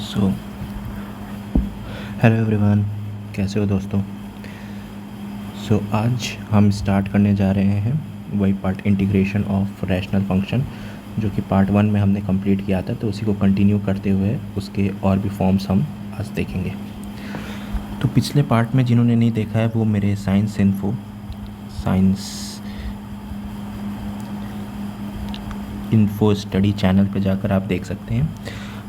So hello everyone, कैसे हो दोस्तों। आज हम स्टार्ट करने जा रहे हैं वही part integration of rational function, जो कि पार्ट 1 में हमने कंप्लीट किया था। तो उसी को कंटिन्यू करते हुए उसके और भी फॉर्म्स हम आज देखेंगे। तो पिछले पार्ट में जिन्होंने नहीं देखा है वो मेरे साइंस इन्फो स्टडी चैनल पे जाकर आप देख सकते हैं।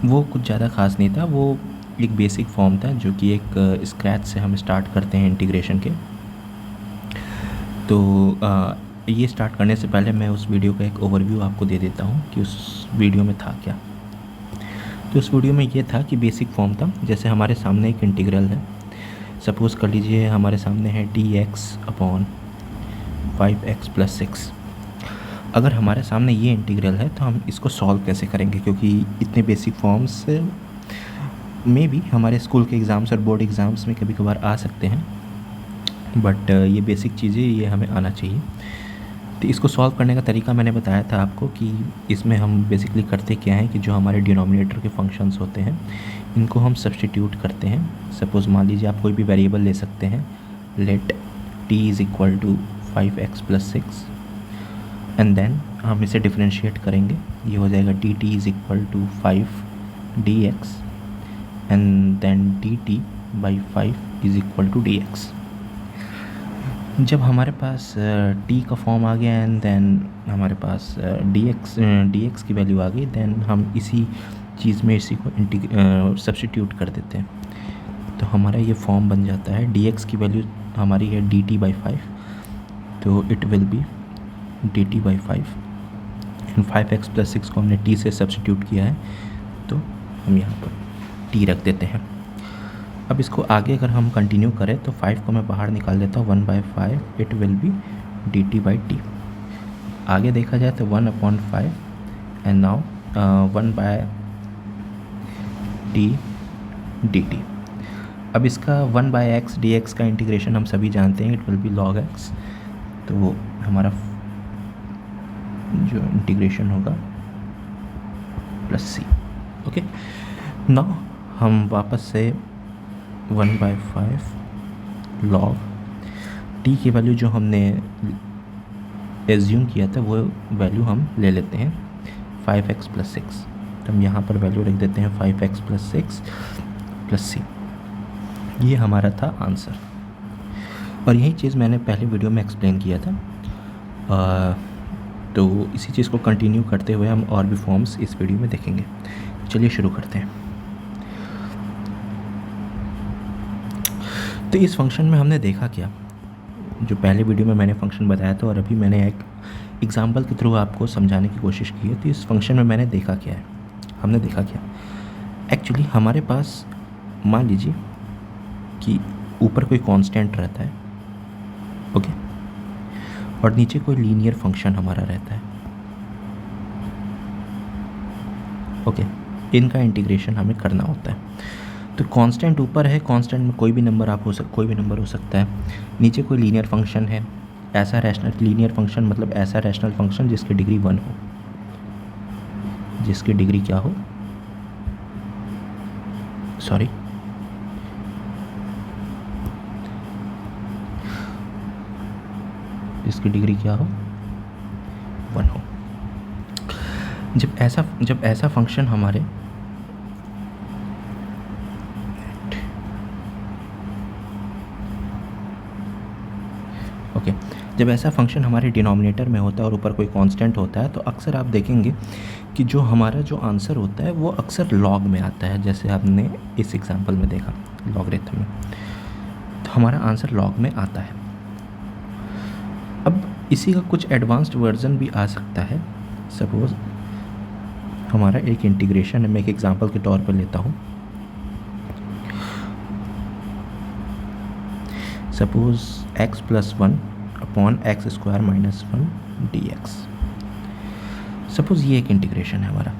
वो कुछ ज़्यादा ख़ास नहीं था, वो एक बेसिक फॉर्म था जो कि एक स्क्रैच से हम स्टार्ट करते हैं इंटीग्रेशन के। तो ये स्टार्ट करने से पहले मैं उस वीडियो का एक ओवरव्यू आपको दे देता हूँ कि उस वीडियो में था क्या। तो उस वीडियो में ये था कि बेसिक फॉर्म था, जैसे हमारे सामने एक इंटीग्रल है। सपोज़ कर लीजिए हमारे सामने है dx/5x+6। अगर हमारे सामने ये इंटीग्रल है तो हम इसको सॉल्व कैसे करेंगे, क्योंकि इतने बेसिक फॉर्म्स में भी हमारे स्कूल के एग्ज़ाम्स और बोर्ड एग्ज़ाम्स में कभी कभार आ सकते हैं, बट ये बेसिक चीज़ें ये हमें आना चाहिए। तो इसको सॉल्व करने का तरीका मैंने बताया था आपको कि इसमें हम बेसिकली करते क्या हैं कि जो हमारे डिनोमिनेटर के फंक्शंस होते हैं इनको हम सब्स्टिट्यूट करते हैं। सपोज़ मान लीजिए आप कोई भी वेरिएबल ले सकते हैं, late t = 5x+6 and then हम इसे डिफरेंशिएट करेंगे। ये हो जाएगा dt = 5dx and then dt/5 = dx। जब हमारे पास t का फॉर्म आ गया एंड देन हमारे पास dx की वैल्यू आ गई, देन हम इसी चीज़ में इसी को सब्स्टिट्यूट कर देते हैं। तो हमारा ये फॉर्म बन जाता है। dx की वैल्यू हमारी है dt/5, तो it will B dt/5 and 5x+6 को हमने t से सब्स्टिट्यूट किया है, तो हम यहाँ पर t रख देते हैं। अब इसको आगे अगर हम कंटिन्यू करें तो 5 को मैं बाहर निकाल देता हूँ, 1/5 इट विल बी dt/t। आगे देखा जाए तो 1/5 एंड नाउ 1/t dt। अब इसका 1/x dx का इंटीग्रेशन हम सभी जानते हैं, it will be log x। तो हमारा जो इंटीग्रेशन होगा +c। ओके, नाउ हम वापस से 1/5 log t की वैल्यू जो हमने एज्यूम किया था वो वैल्यू हम ले लेते हैं 5x+6। तो हम यहाँ पर वैल्यू रख देते हैं 5x+6 +c। ये हमारा था आंसर, और यही चीज़ मैंने पहले वीडियो में एक्सप्लेन किया था। तो इसी चीज़ को कंटिन्यू करते हुए हम और भी फॉर्म्स इस वीडियो में देखेंगे। चलिए शुरू करते हैं। तो इस फंक्शन में हमने देखा क्या, जो पहले वीडियो में मैंने फंक्शन बताया था और अभी मैंने एक एग्जांपल के थ्रू आपको समझाने की कोशिश की है। तो इस फंक्शन में मैंने देखा क्या है, हमने देखा क्या एक्चुअली हमारे पास मान लीजिए कि ऊपर कोई कांस्टेंट रहता है, ओके, और नीचे कोई लीनियर फंक्शन हमारा रहता है, ओके। इनका इंटीग्रेशन हमें करना होता है। तो कांस्टेंट ऊपर है, कांस्टेंट में कोई भी नंबर कोई भी नंबर हो सकता है। नीचे कोई लीनियर फंक्शन है, ऐसा रैशनल लीनियर फंक्शन मतलब ऐसा रैशनल फंक्शन जिसकी डिग्री 1 हो, जिसकी डिग्री क्या हो, सॉरी, जिसकी डिग्री क्या हो, 1 हो। जब ऐसा फंक्शन हमारे ओके जब ऐसा फंक्शन हमारे डिनोमिनेटर में होता है और ऊपर कोई कांस्टेंट होता है, तो अक्सर आप देखेंगे कि जो हमारा जो आंसर होता है वो अक्सर लॉग में आता है, जैसे आपने इस एग्जांपल में देखा लॉगरिथम में। तो हमारा आंसर लॉग में आता है। अब इसी का कुछ एडवांस्ड वर्जन भी आ सकता है। सपोज़ हमारा एक इंटीग्रेशन है, मैं एक एग्जांपल के तौर पर लेता हूँ। Suppose x+1 / x² - 1 dx। Suppose ये एक इंटीग्रेशन है हमारा।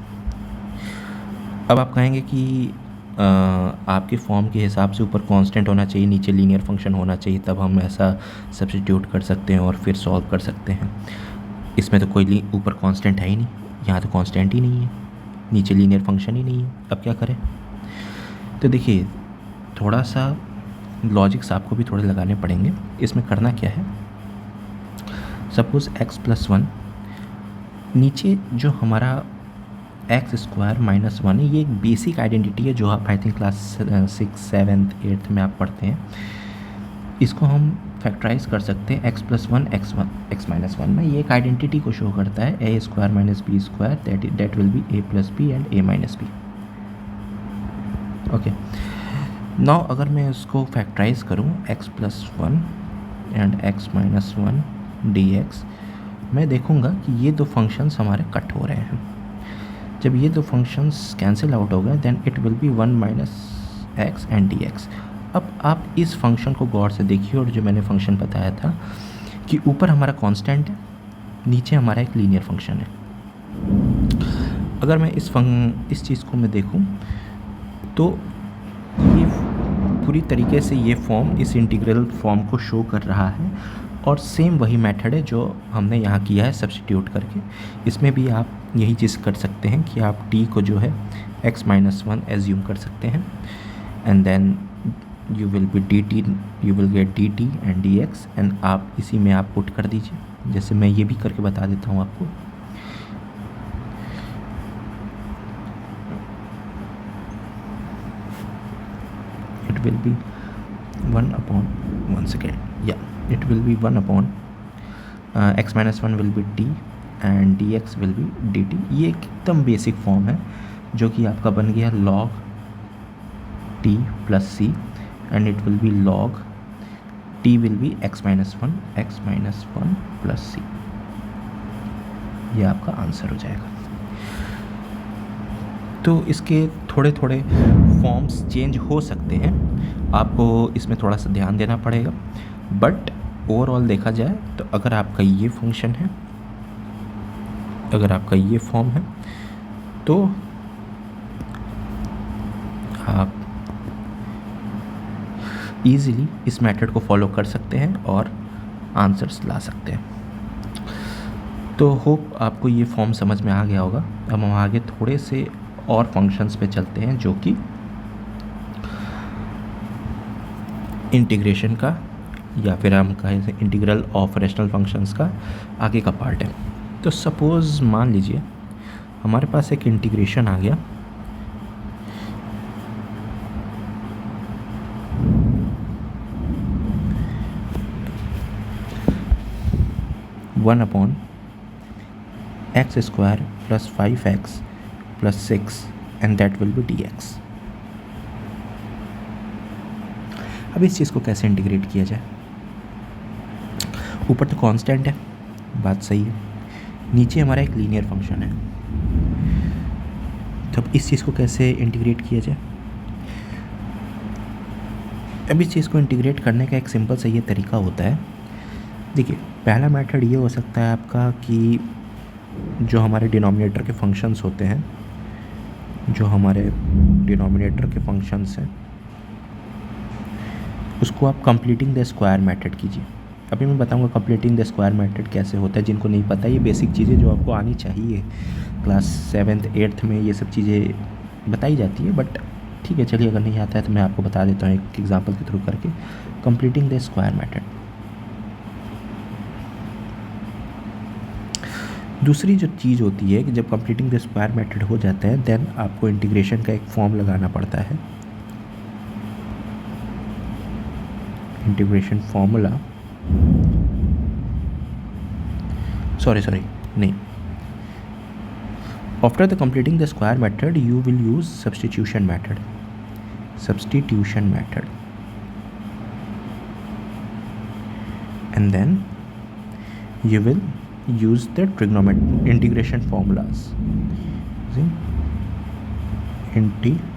अब आप कहेंगे कि आपके फॉर्म के हिसाब से ऊपर कांस्टेंट होना चाहिए, नीचे लीनियर फंक्शन होना चाहिए, तब हम ऐसा सब्स्टिट्यूट कर सकते हैं और फिर सॉल्व कर सकते हैं। इसमें तो कोई ऊपर कांस्टेंट है ही नहीं, यहाँ तो कांस्टेंट ही नहीं है, नीचे लीनियर फंक्शन ही नहीं है। अब क्या करें? तो देखिए थोड़ा सा लॉजिक्स आपको भी थोड़े लगाने पड़ेंगे। इसमें करना क्या है, सपोज़ x+1, नीचे जो हमारा x² - 1 है, ये एक बेसिक आइडेंटिटी है जो आप आई थिंक क्लास 6, 7, 8 में आप पढ़ते हैं। इसको हम फैक्टराइज कर सकते हैं x+1 x-1 में। ये एक आइडेंटिटी को शो करता है a² - b² that will B a+b and a-b। Okay, now अगर मैं इसको फैक्टराइज करूँ x+1 एंड x-1 dx, मैं देखूँगा कि ये दो फंक्शंस हमारे कट हो रहे हैं। जब ये दो फंक्शंस कैंसिल आउट हो गए then it will be 1 - x and dx। अब आप इस फंक्शन को गौर से देखिए, और जो मैंने फंक्शन बताया था कि ऊपर हमारा कांस्टेंट है, नीचे हमारा एक लीनियर फंक्शन है। अगर मैं इस चीज़ को मैं देखूं तो ये पूरी तरीके से ये फॉर्म इस इंटीग्रल फॉर्म को शो कर रहा है, और सेम वही मेथड है जो हमने यहाँ किया है सब्स्टिट्यूट करके। इसमें भी आप यही चीज़ कर सकते हैं कि आप t को जो है x-1 एज्यूम कर सकते हैं, and then you will get dt and dx, and आप इसी में आप पुट कर दीजिए। जैसे मैं ये भी करके बता देता हूँ आपको। it will be 1/1 second, yeah, it will be 1/, x-1 will be t and dx will be dt। ये एकदम बेसिक फॉर्म है जो कि आपका बन गया log t plus c, and it will be log t will be x-1 plus c। ये आपका आंसर हो जाएगा। तो इसके थोड़े थोड़े फॉर्म्स चेंज हो सकते हैं, आपको इसमें थोड़ा सा ध्यान देना पड़ेगा, बट ओवरऑल देखा जाए तो अगर आपका ये फंक्शन है, अगर आपका ये फॉर्म है, तो आप ईज़िली इस मेथड को फॉलो कर सकते हैं और आंसर्स ला सकते हैं। तो होप आपको ये फॉर्म समझ में आ गया होगा। अब हम आगे थोड़े से और फंक्शंस पे चलते हैं जो कि इंटीग्रेशन का, या फिर हम कहें इंटीग्रल ऑफ रैशनल फंक्शंस का आगे का पार्ट है। तो सपोज़ मान लीजिए हमारे पास एक इंटीग्रेशन आ गया, (1/(x² + 5x + 6) and that will be dx। अब इस चीज़ को कैसे इंटीग्रेट किया जाए? ऊपर तो कांस्टेंट है, बात सही है, नीचे हमारा एक लीनियर फंक्शन है, तो अब इस चीज़ को कैसे इंटीग्रेट किया जाए? अब इस चीज़ को इंटीग्रेट करने का एक सिंपल सा ये तरीका होता है। देखिए, पहला मेथड ये हो सकता है आपका कि जो हमारे डिनोमिनेटर के फंक्शंस होते हैं, जो हमारे डिनोमिनेटर के फंक्शंस हैं, उसको आप कंप्लीटिंग द स्क्वायर मेथड कीजिए। अभी मैं बताऊंगा कंप्लीटिंग द स्क्वायर मेथड कैसे होता है। जिनको नहीं पता, ये बेसिक चीज़ें जो आपको आनी चाहिए, क्लास 7th 8th में ये सब चीज़ें बताई जाती है, बट ठीक है, चलिए अगर नहीं आता है तो मैं आपको बता देता हूँ एक एग्जांपल के थ्रू करके। कंप्लीटिंग द स्क्वायर मेथड, दूसरी जो चीज़ होती है कि जब कंप्लीटिंग द स्क्वायर मेथड हो जाता है देन आपको इंटीग्रेशन का एक फॉर्म लगाना पड़ता है, इंटीग्रेशन फॉर्मूला, सॉरी नहीं, after the completing the square method you will use substitution method and then you will use the trigonometric integration formulas. See? Integration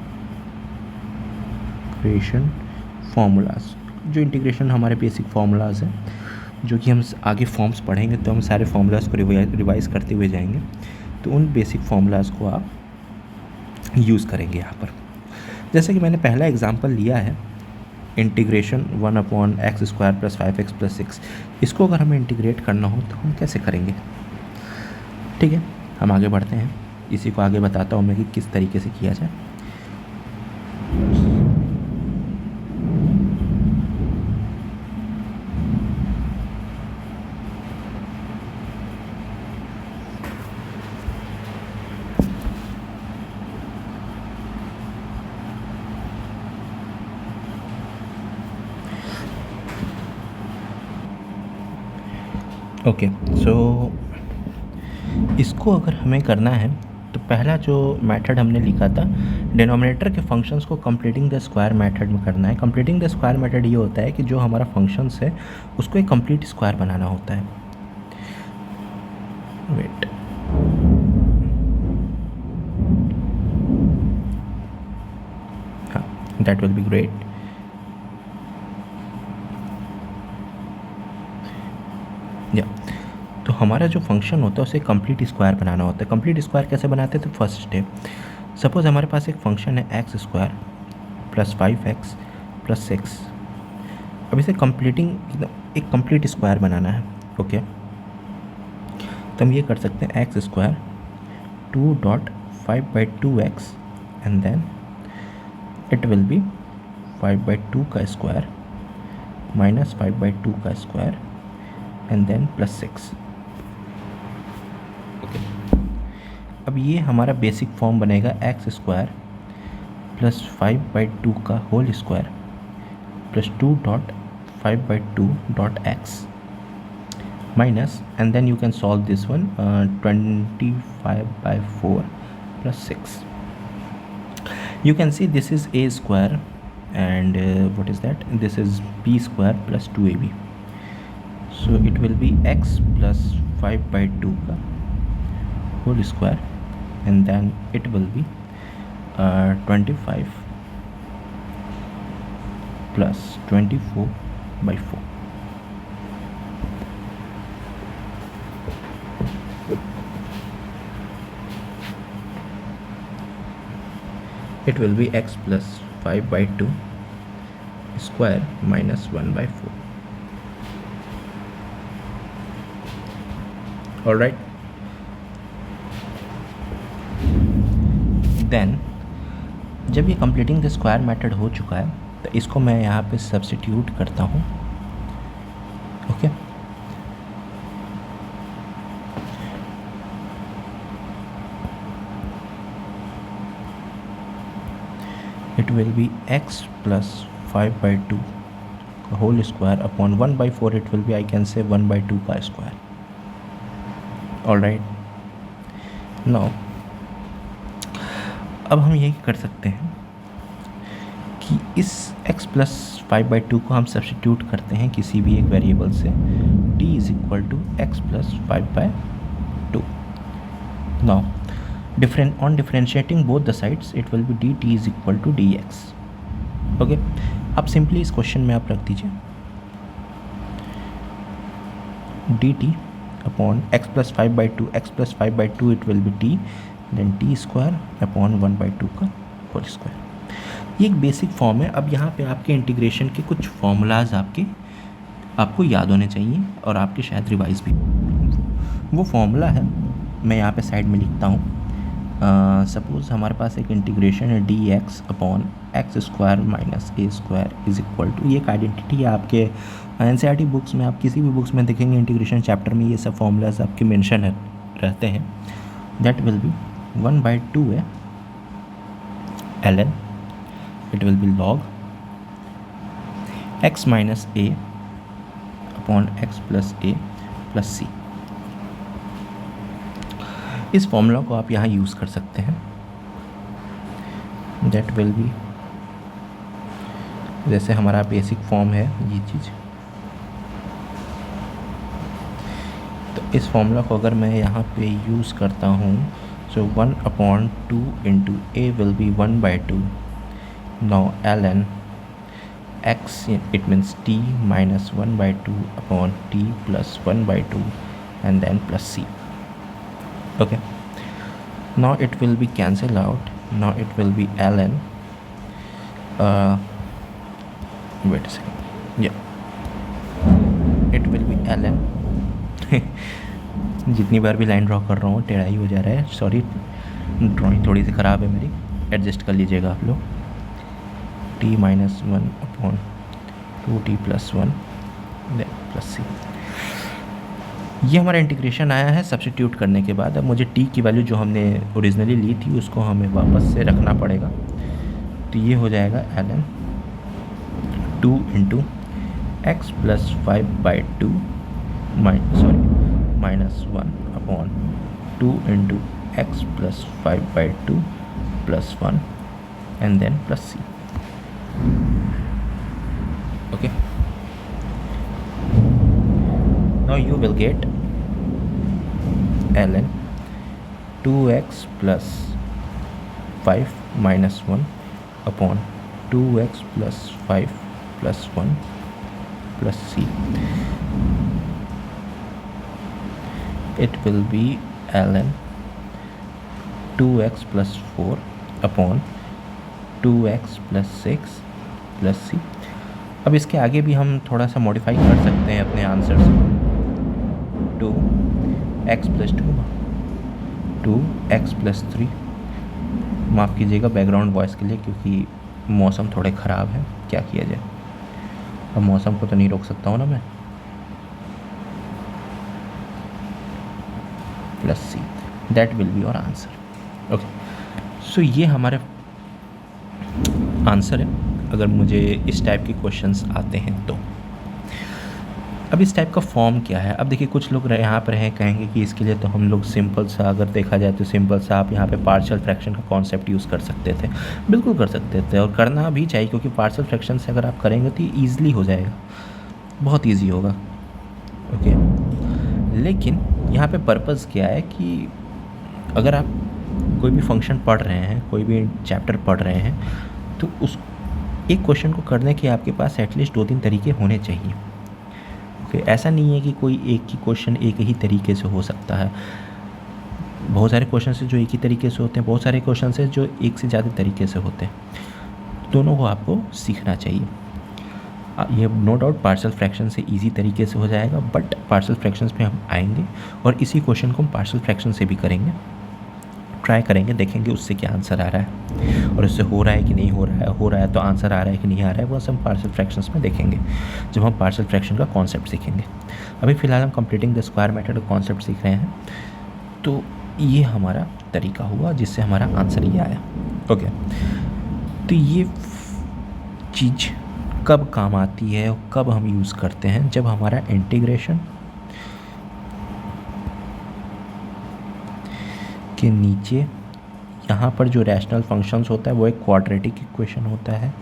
formulas, जो इंटीग्रेशन हमारे बेसिक फार्मूलाज हैं, जो कि हम आगे फॉर्म्स पढ़ेंगे तो हम सारे फार्मूलाज को रिवाइज करते हुए जाएंगे, तो उन बेसिक फार्मूलाज को आप यूज़ करेंगे यहाँ पर। जैसे कि मैंने पहला एग्जांपल लिया है इंटीग्रेशन 1/(x² + 5x + 6), इसको अगर हमें इंटीग्रेट करना हो तो हम कैसे करेंगे? ठीक है, हम आगे बढ़ते हैं, इसी को आगे बताता हूँ मैं कि किस तरीके से किया जाए। ओके, सो इसको अगर हमें करना है तो पहला जो मेथड हमने लिखा था डिनोमिनेटर के फंक्शंस को कंप्लीटिंग द स्क्वायर मेथड में करना है। कंप्लीटिंग द स्क्वायर मेथड ये होता है कि जो हमारा फंक्शंस है उसको एक कंप्लीट स्क्वायर बनाना होता है। वेट, हाँ, दैट विल बी ग्रेट। या तो हमारा जो फंक्शन होता है उसे कंप्लीट स्क्वायर बनाना होता है। कंप्लीट स्क्वायर कैसे बनाते हैं? तो फर्स्ट स्टेप, सपोज हमारे पास एक फंक्शन है x square plus 5x plus 6। अब इसे कंप्लीटिंग एक कंप्लीट स्क्वायर बनाना है। ओके, तो हम ये कर सकते हैं x square 2.5/2x and then it will be 5/2 का स्क्वायर माइनस 5/2 का स्क्वायर एंड देन प्लस 6। अब ये हमारा बेसिक फॉर्म बनेगा एक्स स्क्वायर प्लस 5/2 का whole square plus 2.5/2 minus and then you can solve this one 25/4 plus 6। You can see this is a square and what is that? This is b square plus 2ab. So it will be x plus 5/2 का whole square and then it will be 25 plus 24/4. It will be x plus 5/2 square minus 1/4. All right. Then जब ये completing the square method हो चुका है तो इसको मैं यहाँ पे सब्स्टिट्यूट करता हूँ। Okay, it will be x plus 5/2 whole square upon 1/4. It will be, I can say, 1/2 का square. All right. Now अब हम यही कर सकते हैं कि इस x plus 5/2 को हम सब्स्टिट्यूट करते हैं किसी भी एक वेरिएबल से, t is equal to x plus 5/2. Now on differentiating both the sides it will be dt is equal to dx. Okay, अब सिंपली इस क्वेश्चन में आप रख दीजिए dt upon x plus 5/2, x plus 5/2 it will be t, then t square upon 1/2 का whole square. ये एक basic form है। अब यहाँ पे आपके इंटीग्रेशन के कुछ फॉर्मूलाज आपको याद होने चाहिए और आपके शायद रिवाइज भी। वो फॉर्मूला है, मैं यहाँ पे साइड में लिखता हूँ। सपोज़ हमारे पास एक इंटीग्रेशन है d x upon x square minus a square is equal to, ये एक आइडेंटिटी है आपके NCERT बुक्स में, आप किसी भी बुक्स में देखेंगे इंटीग्रेशन चैप्टर में ये सब फॉर्मूलाज आपके मेंशन रहते हैं। दैट विल बी 1/2 है ln, it will be log x minus a upon x plus a plus c. इस फॉर्मूला को आप यहाँ यूज़ कर सकते हैं। दैट विल बी, जैसे हमारा बेसिक फॉर्म है ये चीज़, तो इस फॉर्मूला को अगर मैं यहाँ पे यूज़ करता हूँ सो 1/2 into A will be 1/2। Now ln x it means t minus 1/2 upon t plus 1/2 and then plus c. Okay, now it will be cancel out. Now it will be ln wait a second, yeah, it will be ln जितनी बार भी line draw कर रहा हूँ टेढ़ा ही हो जा रहा है, सॉरी, ड्राइंग थोड़ी सी ख़राब है मेरी, एडजस्ट कर लीजिएगा आप लोग। t minus 1 upon 2t plus 1 then plus c। ये हमारा इंटीग्रेशन आया है सब्स्टिट्यूट करने के बाद। अब मुझे t की वैल्यू जो हमने ओरिजिनली ली थी उसको हमें वापस से रखना पड़ेगा, तो ये हो जाएगा ln 2 into x plus 5/2 sorry minus 1 upon 2 into x plus 5/2 plus 1 and then plus c. Okay, now you will get ln 2x plus 5 minus 1 upon 2x plus 5 plus 1 plus c. It will be ln 2x plus 4 upon 2x plus 6 plus c. अब इसके आगे भी हम थोड़ा सा modify कर सकते हैं अपने आंसर से. 2x plus 2x plus 3. माफ़ कीजिएगा बैकग्राउंड वॉइस के लिए, क्योंकि मौसम थोड़े ख़राब है, क्या किया जाए. अब मौसम को तो नहीं रोक सकता हूँ ना मैं. Plus c, that will be your answer. Okay, so ये हमारे आंसर है अगर मुझे इस टाइप के क्वेश्चंस आते हैं तो. अब इस टाइप का फॉर्म क्या है. अब देखिए कुछ लोग यहाँ पर हैं कहेंगे कि इसके लिए तो हम लोग सिंपल सा, अगर देखा जाए तो सिंपल सा आप यहाँ पे पार्शियल फ्रैक्शन का कॉन्सेप्ट यूज़ कर सकते थे. बिल्कुल कर सकते थे और करना भी चाहिए, क्योंकि पार्शियल फ्रैक्शन से अगर आप करेंगे तो ईज़िली हो जाएगा, बहुत ईजी होगा. ओके, लेकिन यहाँ पे पर्पज़ क्या है कि अगर आप कोई भी फंक्शन पढ़ रहे हैं, कोई भी चैप्टर पढ़ रहे हैं, तो उस एक क्वेश्चन को करने के आपके पास एटलीस्ट 2-3 तरीके होने चाहिए. ओके, ऐसा नहीं है कि कोई एक ही क्वेश्चन एक ही तरीके से हो सकता है. बहुत सारे क्वेश्चन से जो एक ही तरीके से होते हैं, बहुत सारे क्वेश्चन से जो एक से ज़्यादा तरीके से होते हैं. दोनों को आपको सीखना चाहिए. ये नो डाउट पार्शियल फ्रैक्शन से इजी तरीके से हो जाएगा, बट पार्शियल फ्रैक्शंस पे हम आएंगे और इसी क्वेश्चन को हम पार्शियल फ्रैक्शन से भी करेंगे, ट्राई करेंगे, देखेंगे उससे क्या आंसर आ रहा है और उससे हो रहा है कि नहीं हो रहा है, हो रहा है तो आंसर आ रहा है कि नहीं आ रहा है, वो हम पार्शियल फ्रैक्शंस में देखेंगे जब हम पार्शियल फ्रैक्शन का कॉन्सेप्ट सीखेंगे. अभी फ़िलहाल हम कंप्लीटिंग द स्क्वायर मेथड का कॉन्सेप्ट सीख रहे हैं. तो ये हमारा तरीका हुआ जिससे हमारा आंसर ये आया. ओके, तो ये चीज़ कब काम आती है और कब हम यूज़ करते हैं, जब हमारा इंटीग्रेशन के नीचे यहाँ पर जो रैशनल फंक्शंस होता है वो एक क्वाड्रेटिक इक्वेशन होता है,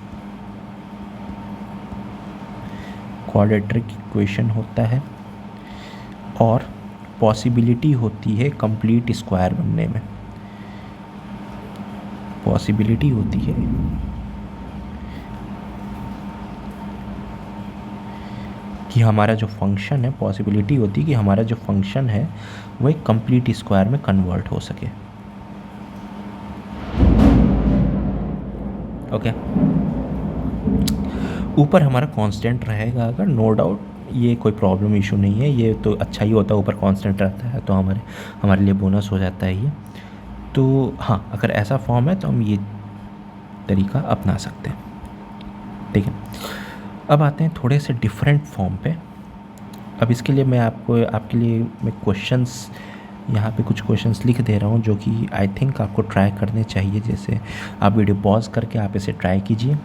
क्वाड्रेटिक इक्वेशन होता है, और पॉसिबिलिटी होती है कंप्लीट स्क्वायर बनने में. पॉसिबिलिटी होती है कि हमारा जो फंक्शन है, पॉसिबिलिटी होती है कि हमारा जो फंक्शन है वो एक कंप्लीट स्क्वायर में कन्वर्ट हो सके. ओके, ऊपर हमारा कांस्टेंट रहेगा अगर, नो डाउट ये कोई प्रॉब्लम इशू नहीं है, ये तो अच्छा ही होता है, ऊपर कांस्टेंट रहता है तो हमारे लिए बोनस हो जाता है ये. तो हाँ, अगर ऐसा फॉर्म है तो हम ये तरीका अपना सकते हैं. ठीक है, अब आते हैं थोड़े से डिफरेंट फॉर्म पे. अब इसके लिए मैं आपके लिए मैं क्वेश्चंस यहाँ पे कुछ क्वेश्चंस लिख दे रहा हूँ जो कि आई थिंक आपको ट्राई करने चाहिए. जैसे आप वीडियो पॉज करके आप इसे ट्राई कीजिए,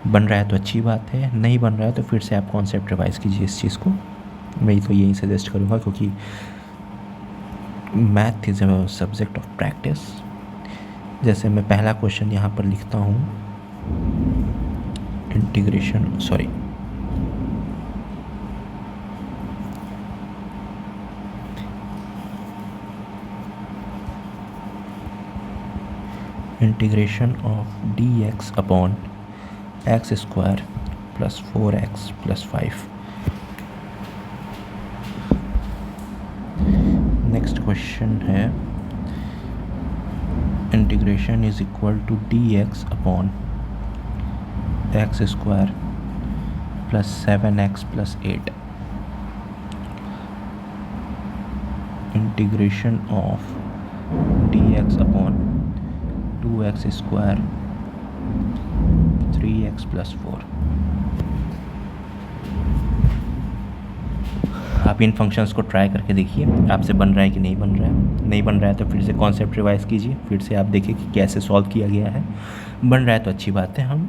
बन रहा है तो अच्छी बात है, नहीं बन रहा है तो फिर से आप कॉन्सेप्ट रिवाइज़ कीजिए इस चीज़ को. मैं तो यही सजेस्ट करूँगा, क्योंकि math is a subject of practice. जैसे मैं पहला क्वेश्चन यहाँ पर लिखता हूँ, integration of dx upon x square plus 4x plus 5. Next question है integration is equal to dx upon x square plus 7x plus 8. Integration of dx upon 2x square 3x plus 4. आप इन functions को try करके देखिए आपसे बन रहा है कि नहीं बन रहा है. नहीं बन रहा है तो फिर से कॉन्सेप्ट रिवाइज कीजिए, फिर से आप देखिए कि कैसे सॉल्व किया गया है. बन रहा है तो अच्छी बात है, हम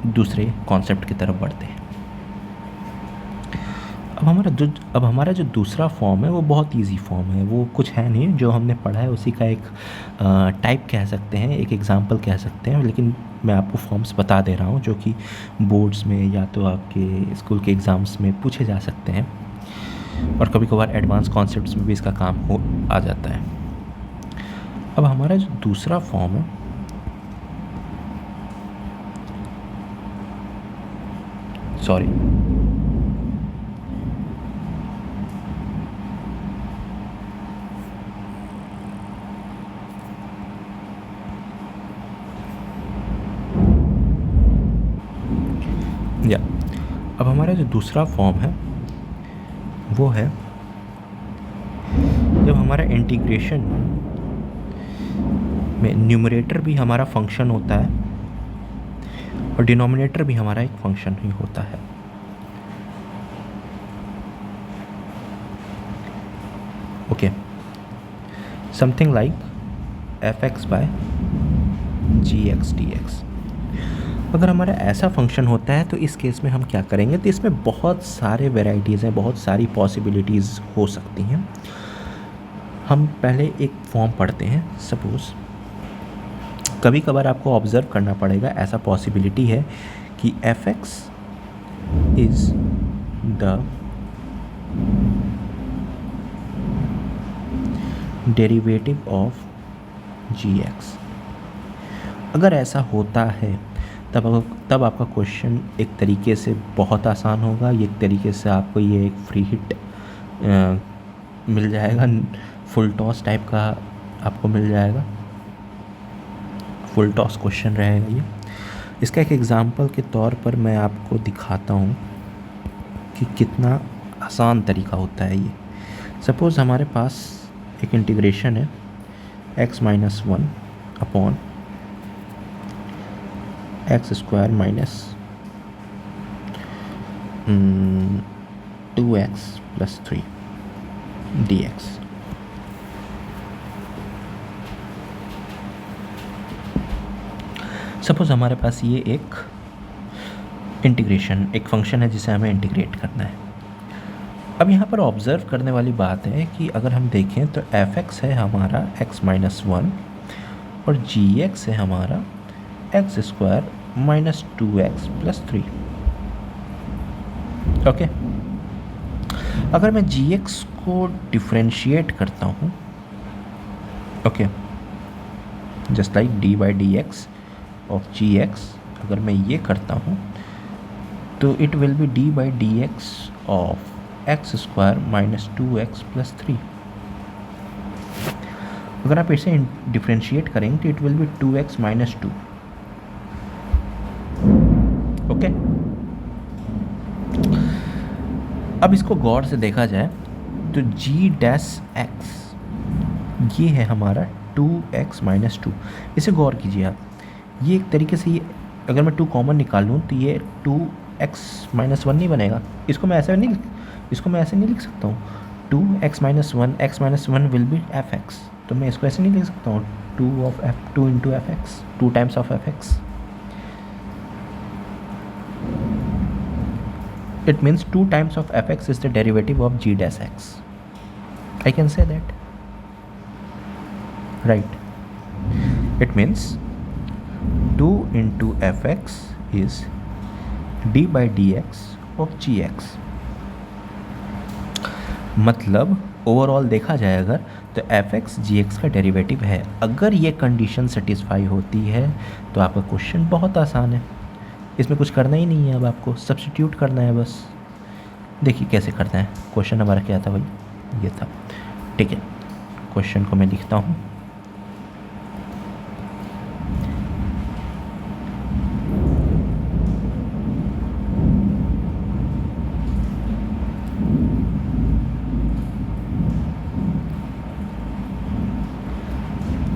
दूसरे कॉन्सेप्ट की तरफ बढ़ते हैं. अब हमारा जो दूसरा फॉर्म है वो बहुत इजी फॉर्म है, वो कुछ है नहीं, जो हमने पढ़ा है उसी का एक टाइप कह सकते हैं, एक एग्जांपल कह सकते हैं, लेकिन मैं आपको फॉर्म्स बता दे रहा हूँ जो कि बोर्ड्स में या तो आपके स्कूल के एग्ज़ाम्स में पूछे जा सकते हैं और कभी कभार एडवांस कॉन्सेप्ट्स में भी इसका काम हो आ जाता है। अब हमारा जो दूसरा फॉर्म है सॉरी या अब हमारा जो दूसरा फॉर्म है वो है जब हमारा इंटीग्रेशन में न्यूमरेटर भी हमारा फंक्शन होता है और डिनोमिनेटर भी हमारा एक फंक्शन ही होता है। Okay, something like fx by gx dx। अगर हमारा ऐसा फंक्शन होता है तो इस केस में हम क्या करेंगे, तो इसमें बहुत सारे वेराइटीज़ हैं, बहुत सारी पॉसिबिलिटीज़ हो सकती हैं। हम पहले एक फॉर्म पढ़ते हैं। सपोज़ कभी कभार आपको ऑब्ज़र्व करना पड़ेगा, ऐसा पॉसिबिलिटी है कि fx is the derivative of gx। अगर ऐसा होता है तब आपका क्वेश्चन एक तरीके से बहुत आसान होगा, एक तरीके से आपको ये एक फ्री हिट मिल जाएगा, फुल टॉस टाइप का आपको मिल जाएगा, फुल टॉस क्वेश्चन रहेगा ये। इसका एक एग्ज़ाम्पल के तौर पर मैं आपको दिखाता हूँ कि कितना आसान तरीका होता है ये। सपोज़ हमारे पास एक इंटीग्रेशन है x-1 upon x² minus 2x + 3 dx। Suppose हमारे पास ये एक इंटीग्रेशन, एक फंक्शन है जिसे हमें इंटीग्रेट करना है। अब यहाँ पर ऑब्ज़र्व करने वाली बात है कि अगर हम देखें तो fx है हमारा x-1 और gx है हमारा x² माइनस 2x + 3। ओके, अगर मैं gx को डिफ्रेंशिएट करता हूँ, okay, just like d/dx of gx, अगर मैं ये करता हूँ तो it will B d/dx of x² minus 2x + 3। अगर आप इसे डिफ्रेंशिएट करेंगे तो it will be 2x - 2। Okay, अब इसको गौर से देखा जाए तो g' ये है हमारा 2x - 2। इसे गौर कीजिए आप, ये एक तरीके से, ये अगर मैं 2 कॉमन निकाल लूँ तो ये 2x - 1 नहीं बनेगा। इसको मैं ऐसे नहीं लिख सकता हूँ 2x - 1, x - 1 will be fx। तो मैं इसको ऐसे नहीं लिख सकता हूँ 2 into fx, 2 times of fx। It means 2 times of fx is the derivative of g'(x). I can say that, right? It means 2 into fx is d/dx of gx। मतलब overall देखा जाए अगर तो fx gx का derivative है। अगर ये condition satisfy होती है तो आपका क्वेश्चन बहुत आसान है, इसमें कुछ करना ही नहीं है, अब आपको सब्स्टिट्यूट करना है बस। देखिए कैसे करना है। क्वेश्चन हमारा क्या था भाई, ये था, ठीक है। क्वेश्चन को मैं लिखता हूँ,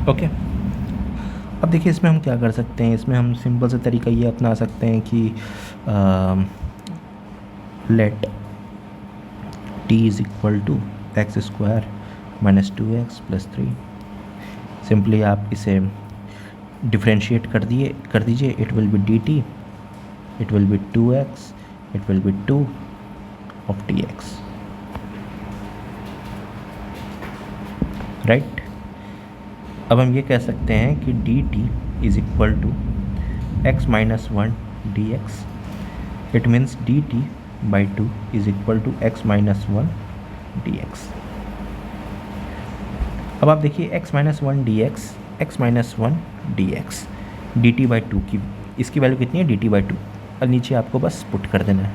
ओके। अब देखिए इसमें हम क्या कर सकते हैं, इसमें हम सिंपल सा तरीका ये अपना सकते हैं कि let t is equal to x² minus 2x + 3। Simply आप इसे डिफ्रेंशिएट कर दीजिए, it will be dt, it will be 2x, it will be 2 of d x, right. अब हम ये कह सकते हैं कि d t is equal to x minus one d x, it means d t by two is equal to x minus one d x. अब आप देखिए x minus one d x, x minus one d x, D t by to की इसकी value कितनी है, D t by to, और नीचे आपको बस पुट कर देना है।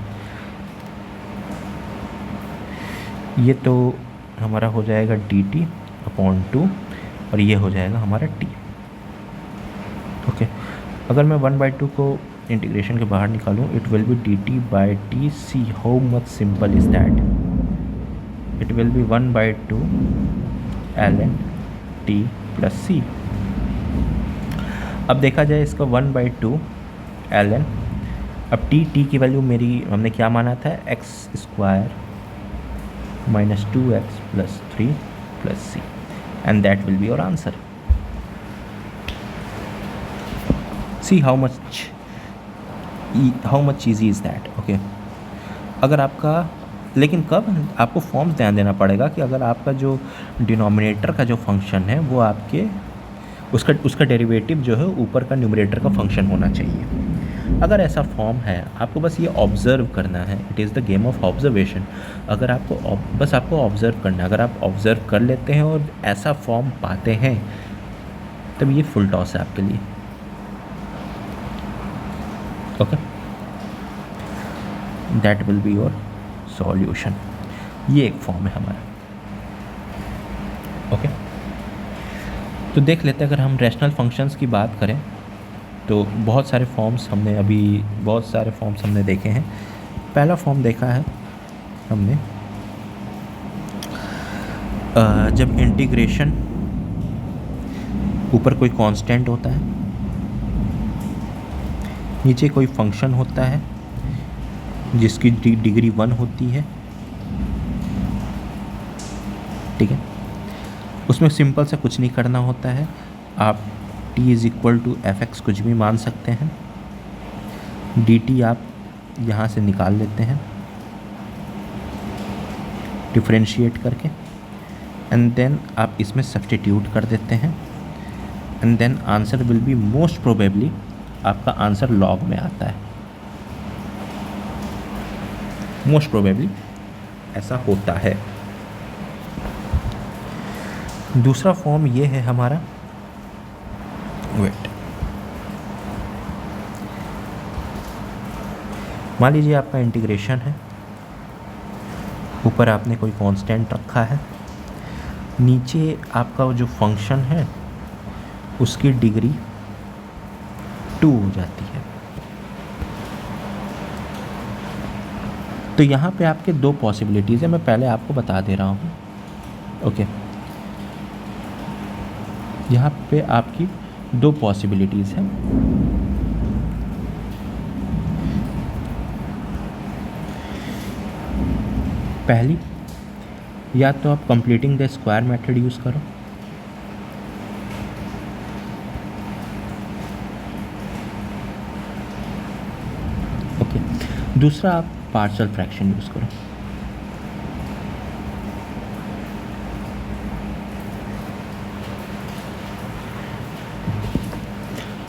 ये तो हमारा हो जाएगा डी टी अपॉन टू, और ये हो जाएगा हमारा टी। ओके, अगर मैं वन बाई टू को इंटीग्रेशन के बाहर निकालूं, it will be d t by t, see how much simple is that, it will be one by two l n t plus c. अब देखा जाए इसका one by two l n, अब t की value मेरी हमने क्या माना था, x square minus two x plus three plus c, and that will be your answer. C how much easy is that. Okay, अगर आपका, लेकिन कब आपको फॉर्म्स ध्यान देना पड़ेगा कि अगर आपका जो डिनोमिनेटर का जो फंक्शन है वो आपके उसका डेरिवेटिव जो है ऊपर का न्यूमरेटर का फंक्शन होना चाहिए। अगर ऐसा फॉर्म है, आपको बस ये ऑब्ज़र्व करना है, it is the game of observation. अगर आपको ऑब्ज़र्व करना है, अगर आप ऑब्ज़र्व कर लेते हैं और ऐसा फॉर्म पाते हैं, तब ये फुल टॉस है आपके लिए। Okay, that will be your solution. ये एक फॉर्म है हमारा। ओके, तो देख लेते हैं, अगर हम रैशनल फंक्शंस की बात करें तो बहुत सारे फॉर्म्स हमने देखे हैं। पहला फॉर्म देखा है हमने जब इंटीग्रेशन ऊपर कोई कांस्टेंट होता है, नीचे कोई फंक्शन होता है जिसकी डिग्री 1 होती है, ठीक है। उसमें सिंपल से कुछ नहीं करना होता है, आप t is equal to f x कुछ भी मान सकते हैं, डी टी आप यहाँ से निकाल लेते हैं डिफरेंशिएट करके, एंड देन आप इसमें सब्स्टिट्यूट कर देते हैं, and then answer will be most probably आपका आंसर लॉग में आता है। मोस्ट प्रोबेबली ऐसा होता है। दूसरा फॉर्म ये है हमारा, वेट, मान लीजिए आपका इंटीग्रेशन है, ऊपर आपने कोई कांस्टेंट रखा है, नीचे आपका जो फंक्शन है उसकी डिग्री 2 हो जाती है। तो यहाँ पे आपके दो पॉसिबिलिटीज़ है, मैं पहले आपको बता दे रहा हूँ। ओके, यहाँ पे आपकी दो पॉसिबिलिटीज़ हैं। पहली, या तो आप completing the square method use करो, ओके। दूसरा, आप पार्शियल फ्रैक्शन यूज़ करो।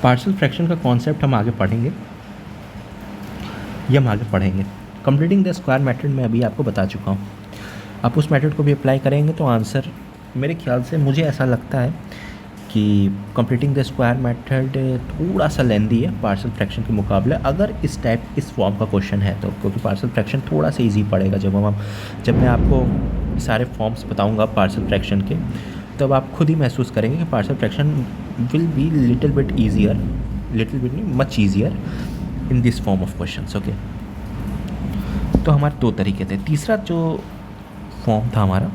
पार्शियल फ्रैक्शन का कॉन्सेप्ट हम आगे पढ़ेंगे, ये हम आगे पढ़ेंगे। कंप्लीटिंग द स्क्वायर मेथड में अभी आपको बता चुका हूँ, आप उस मेथड को भी अप्लाई करेंगे तो आंसर, मेरे ख्याल से मुझे ऐसा लगता है कि कंप्लीटिंग द स्क्वायर मेथड थोड़ा सा लेंदी है पार्शियल फ्रैक्शन के मुकाबले, अगर इस फॉर्म का क्वेश्चन है तो, क्योंकि पार्शियल फ्रैक्शन थोड़ा सा ईजी पड़ेगा। जब मैं आपको सारे फॉर्म्स बताऊँगा पार्शियल फ्रैक्शन के, तब आप खुद ही महसूस करेंगे कि partial fraction will be little bit much easier in this form of questions. Okay, तो हमारे दो तरीके थे। तीसरा जो फॉर्म था हमारा,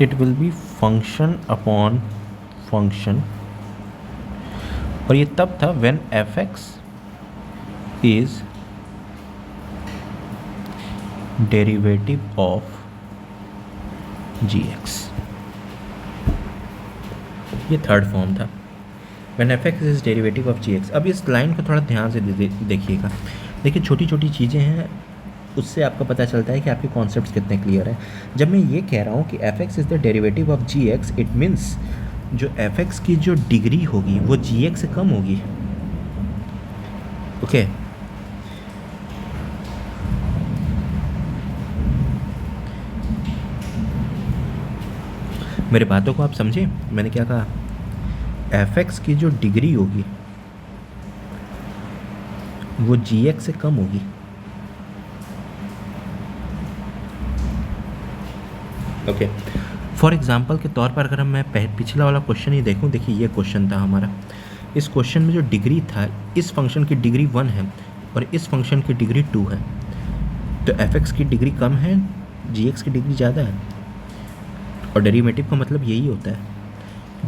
it will be function upon function, और ये तब था when f x is derivative of g x. ये थर्ड फॉर्म था, when f x is derivative of g x. अब इस लाइन को थोड़ा ध्यान से देखिएगा, देखिए छोटी छोटी चीज़ें हैं, उससे आपको पता चलता है कि आपके कॉन्सेप्ट्स कितने क्लियर हैं। जब मैं ये कह रहा हूँ कि f x is the derivative of g x, it means जो एफ एक्स की जो डिग्री होगी वो जी एक्स से कम होगी। ओके मेरे बातों को आप समझे, मैंने क्या कहा? एफ एक्स की जो डिग्री होगी वो जी एक्स से कम होगी। ओके फॉर एग्जांपल के तौर पर अगर मैं पिछला वाला क्वेश्चन ही देखूं, देखिए ये क्वेश्चन था हमारा। इस क्वेश्चन में जो डिग्री था, इस फंक्शन की डिग्री 1 है और इस फंक्शन की डिग्री 2 है, तो एफ एक्स की डिग्री कम है, जी एक्स की डिग्री ज़्यादा है। और डेरिवेटिव का मतलब यही होता है,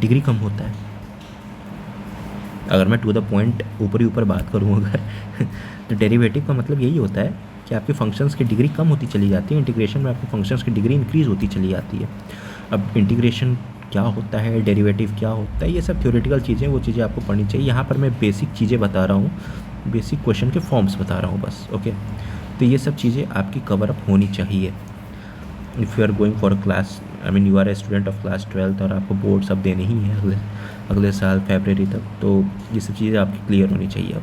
डिग्री कम होता है। अगर मैं टू द पॉइंट ऊपर ही ऊपर बात करूँ अगर तो डेरिवेटिव का मतलब यही होता है कि आपके फंक्शंस की डिग्री कम होती चली जाती है, इंटीग्रेशन में आपके फंक्शंस की डिग्री इंक्रीज़ होती चली जाती है। अब इंटीग्रेशन क्या होता है, डेरिवेटिव क्या होता है, ये सब थ्योरेटिकल चीज़ें, वो चीज़ें आपको पढ़नी चाहिए। यहाँ पर मैं बेसिक चीज़ें बता रहा हूँ, बेसिक क्वेश्चन के फॉर्म्स बता रहा हूँ बस। ओके तो ये सब चीज़ें आपकी कवर अप होनी चाहिए। If you are going for class, I mean you are a student of class 12 और आपको बोर्ड सब देने ही है अगले साल फरवरी तक, तो ये सब चीज़ें आपकी क्लियर होनी चाहिए अब।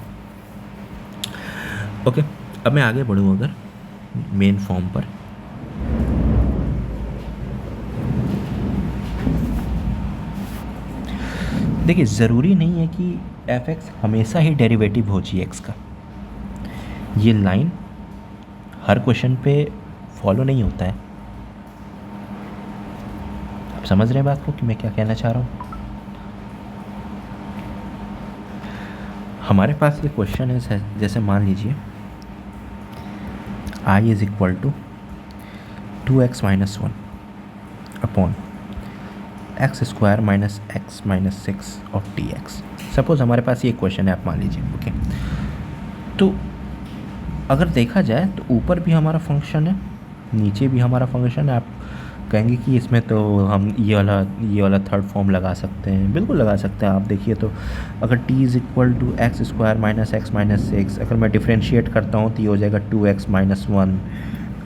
ओके अब मैं आगे बढ़ूँ अगर मेन फॉर्म पर, देखिए ज़रूरी नहीं है कि एफ एक्स हमेशा ही डेरिवेटिव हो जी एक्स का। ये लाइन हर क्वेश्चन पे फॉलो नहीं होता है। आप समझ रहे हैं बात को कि मैं क्या कहना चाह रहा हूँ? हमारे पास ये क्वेश्चन है, जैसे मान लीजिए I is equal to 2x minus 1 upon x square minus x minus 6 और टी एक्स। सपोज़ हमारे पास ये क्वेश्चन है, आप मान लीजिए। ओके तो अगर देखा जाए तो ऊपर भी हमारा फंक्शन है, नीचे भी हमारा फंक्शन है। आप कहेंगे कि इसमें तो हम ये वाला थर्ड फॉर्म लगा सकते हैं, बिल्कुल लगा सकते हैं। आप देखिए तो अगर t is equal to x square minus x minus 6, अगर मैं डिफ्रेंशिएट करता हूँ तो ये हो जाएगा 2x माइनस 1।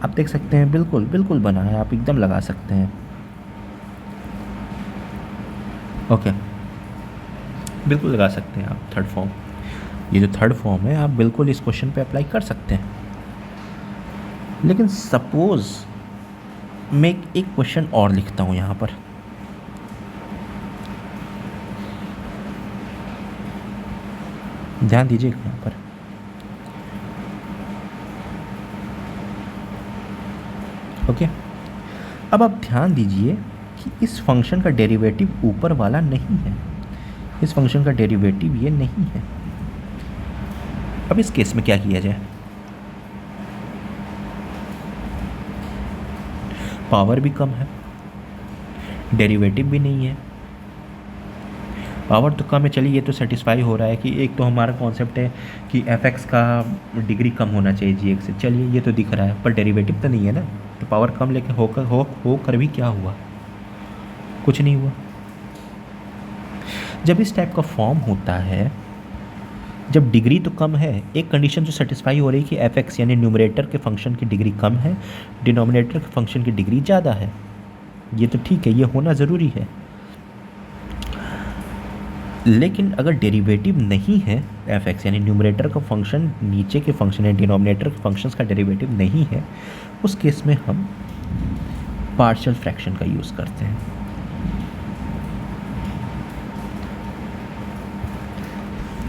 आप देख सकते हैं बिल्कुल बिल्कुल बना है, आप एकदम लगा सकते हैं। ओके बिल्कुल लगा सकते हैं आप थर्ड फॉर्म। ये जो थर्ड फॉर्म है आप बिल्कुल इस क्वेश्चन पे अप्लाई कर सकते हैं। लेकिन सपोज़ मैं एक क्वेश्चन और लिखता हूँ यहाँ पर, ध्यान दीजिएगा यहाँ पर। ओके अब आप ध्यान दीजिए कि इस फंक्शन का डेरिवेटिव ऊपर वाला नहीं है, इस फंक्शन का डेरिवेटिव ये नहीं है। अब इस केस में क्या किया जाए? पावर भी कम है, डेरिवेटिव भी नहीं है। पावर तो कम है, चलिए ये तो सेटिस्फाई हो रहा है कि एक तो हमारा कॉन्सेप्ट है कि एफ एक्स का डिग्री कम होना चाहिए जी एक्स से, चलिए ये तो दिख रहा है, पर डेरिवेटिव तो नहीं है ना। तो पावर कम लेके होकर भी क्या हुआ? कुछ नहीं हुआ। जब इस टाइप का फॉर्म होता है, जब डिग्री तो कम है, एक कंडीशन जो सेटिस्फाई हो रही है कि एफ एक्स यानी न्यूमरेटर के फंक्शन की डिग्री कम है, डिनोमिनेटर के फंक्शन की डिग्री ज़्यादा है, ये तो ठीक है, ये होना ज़रूरी है। लेकिन अगर डेरिवेटिव नहीं है एफ एक्स यानी न्यूमरेटर का फंक्शन नीचे के फंक्शन है, डिनोमिनेटर के फंक्शंस का डेरिवेटिव नहीं है, उस केस में हम पार्शियल फ्रैक्शन का यूज़ करते हैं।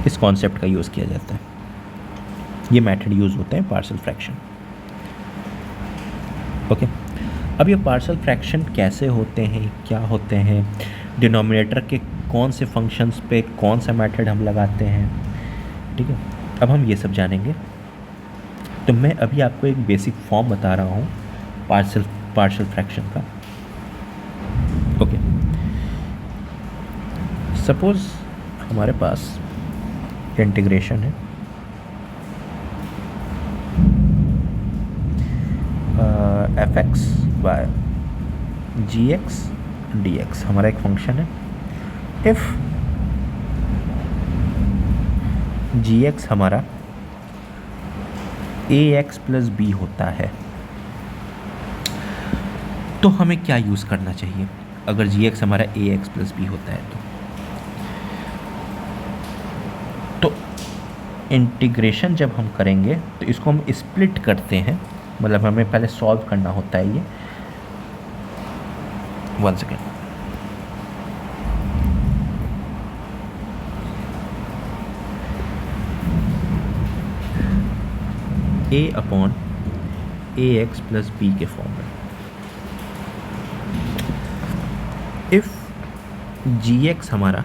इस कॉन्सेप्ट का यूज़ किया जाता है, ये मेथड यूज़ होता है पार्शियल फ्रैक्शन। ओके अब ये पार्शियल फ्रैक्शन कैसे होते हैं, क्या होते हैं, डिनोमिनेटर के कौन से फंक्शंस पे कौन सा मेथड हम लगाते हैं, ठीक है, अब हम ये सब जानेंगे। तो मैं अभी आपको एक बेसिक फॉर्म बता रहा हूँ पार्शियल फ्रैक्शन का। ओके सपोज़ हमारे पास इंटीग्रेशन है एफ एक्स बाय जी एक्स डी एक्स, हमारा एक फंक्शन है। इफ़ जी एक्स हमारा ए एक्स प्लस बी होता है, तो हमें क्या यूज़ करना चाहिए अगर जी एक्स हमारा ए एक्स प्लस बी होता है तो इंटीग्रेशन जब हम करेंगे तो इसको हम स्प्लिट करते हैं, मतलब हमें पहले सॉल्व करना होता है ये। 1 second, A upon a x plus B के फॉर्म में। इफ जी एक्स हमारा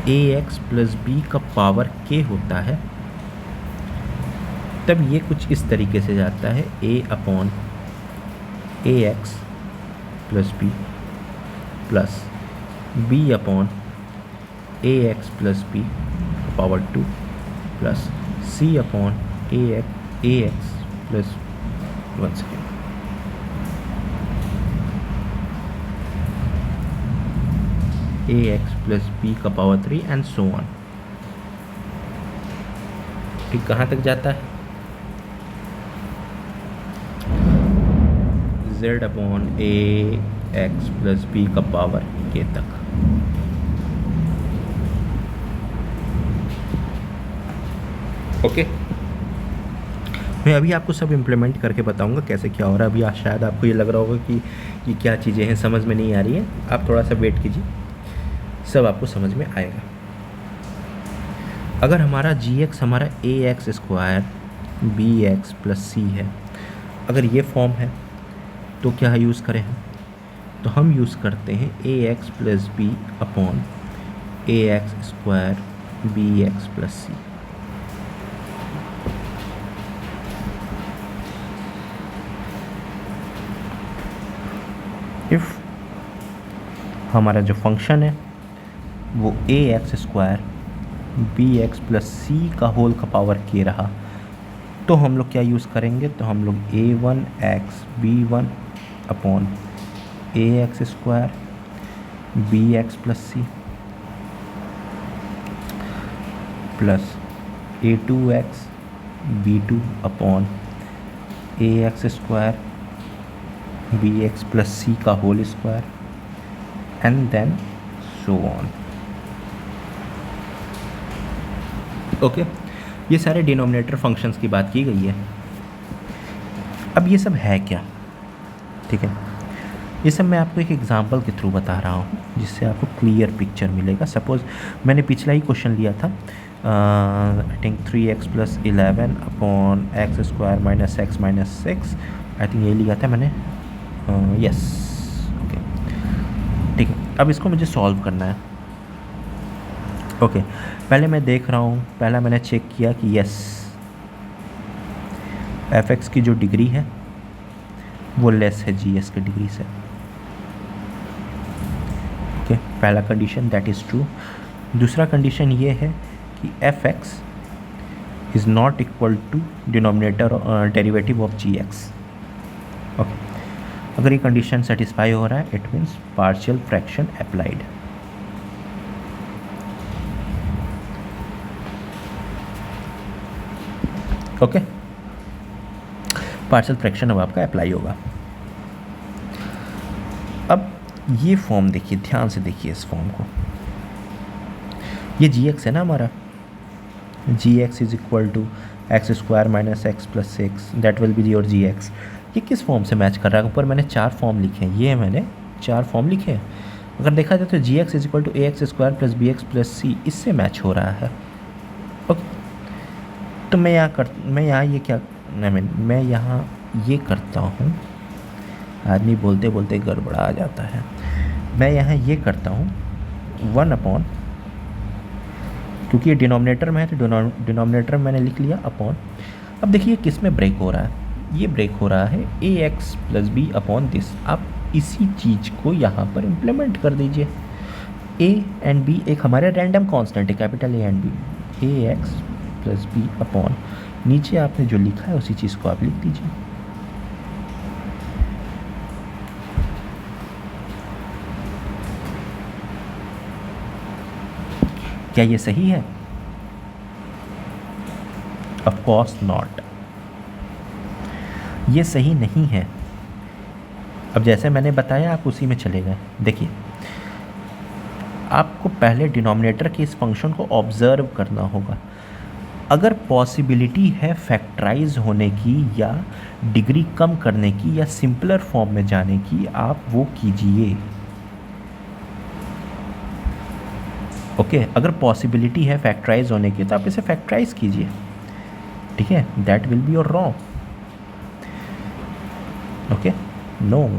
ए एक्स प्लस बी का पावर के होता है, तब ये कुछ इस तरीके से जाता है, a upon a x plus b plus B upon a x plus b power 2 plus c upon a x plus 1 second, a x plus b का पावर 3 एंड सो ऑन। ठीक, कहाँ तक जाता है? z upon a x plus b का power के तक। Okay, मैं अभी आपको सब इम्प्लीमेंट करके बताऊंगा कैसे क्या हो रहा है। अभी शायद आपको ये लग रहा होगा कि ये क्या चीज़ें हैं, समझ में नहीं आ रही है। आप थोड़ा सा वेट कीजिए, सब आपको समझ में आएगा। अगर हमारा जी एक्स हमारा a x square b x plus c है, अगर ये फॉर्म है तो क्या यूज़ करें हम? तो हम यूज़ करते हैं a x plus B upon a x square b x plus c. If हमारा जो फंक्शन है वो a x square b x plus c का होल का पावर के रहा, तो हम लोग क्या यूज़ करेंगे? तो हम लोग a one x b one upon a x square b x plus c plus a two x b two upon a x square b x plus c का whole square and then so on. Okay, ये सारे denominator functions की बात की गई है। अब ये सब है क्या? ठीक है, ये सब मैं आपको एक एग्जांपल के थ्रू बता रहा हूँ जिससे आपको क्लियर पिक्चर मिलेगा। सपोज़ मैंने पिछला ही क्वेश्चन लिया था, I think 3x plus 11 upon x square minus x minus 6, I think ये लिया था मैंने, यस। ओके, ठीक है, अब इसको मुझे सॉल्व करना है। ओके, पहले मैं देख रहा हूँ, पहला मैंने चेक किया कि यस एफ एक्स की जो डिग्री है वो लेस है जी एस की डिग्री से। ओके, पहला कंडीशन दैट इज़ ट्रू। दूसरा कंडीशन ये है कि f x is not equal to denominator derivative of g x. Okay, अगर ये कंडीशन सेटिस्फाई हो रहा है it means partial fraction applied. Okay, partial fraction अब आपका अप्लाई होगा। अब ये फॉर्म देखिए, ध्यान से देखिए इस फॉर्म को। ये जी एक्स है ना हमारा, g x is equal to x square minus x plus 6, that will be your g x. ये किस फॉर्म से मैच कर रहा है? ऊपर मैंने 4 फॉर्म लिखे हैं, ये मैंने 4 फॉर्म लिखे हैं। अगर देखा जाए तो g x is equal to a x square plus b x plus c, इससे मैच हो रहा है। ओके, तो मैं यहाँ ये क्या, मैं यहाँ ये करता हूँ, आदमी बोलते बोलते गड़बड़ा आ जाता है। मैं यहाँ ये करता हूँ 1 अपॉन, क्योंकि ये डिनोमिनेटर में है तो डिनोमिनेटर मैंने लिख लिया अपॉन। अब देखिए किस में ब्रेक हो रहा है? ये ब्रेक हो रहा है a x plus B upon this. आप इसी चीज़ को यहाँ पर इम्प्लीमेंट कर दीजिए। ए एंड बी एक हमारे रैंडम कांस्टेंट है, capital A and B, A x plus B upon नीचे आपने जो लिखा है उसी चीज़ को आप लिख दीजिए। क्या ये सही है? ऑफ कोर्स नॉट, ये सही नहीं है। अब जैसे मैंने बताया आप उसी में चले गए। देखिए, आपको पहले डिनोमिनेटर के इस फंक्शन को ऑब्ज़र्व करना होगा। अगर पॉसिबिलिटी है फैक्टराइज होने की या डिग्री कम करने की या सिंपलर फॉर्म में जाने की, आप वो कीजिए। ओके, अगर पॉसिबिलिटी है फैक्टराइज होने की तो आप इसे फैक्टराइज कीजिए, ठीक है। That will be your wrong. Okay, no,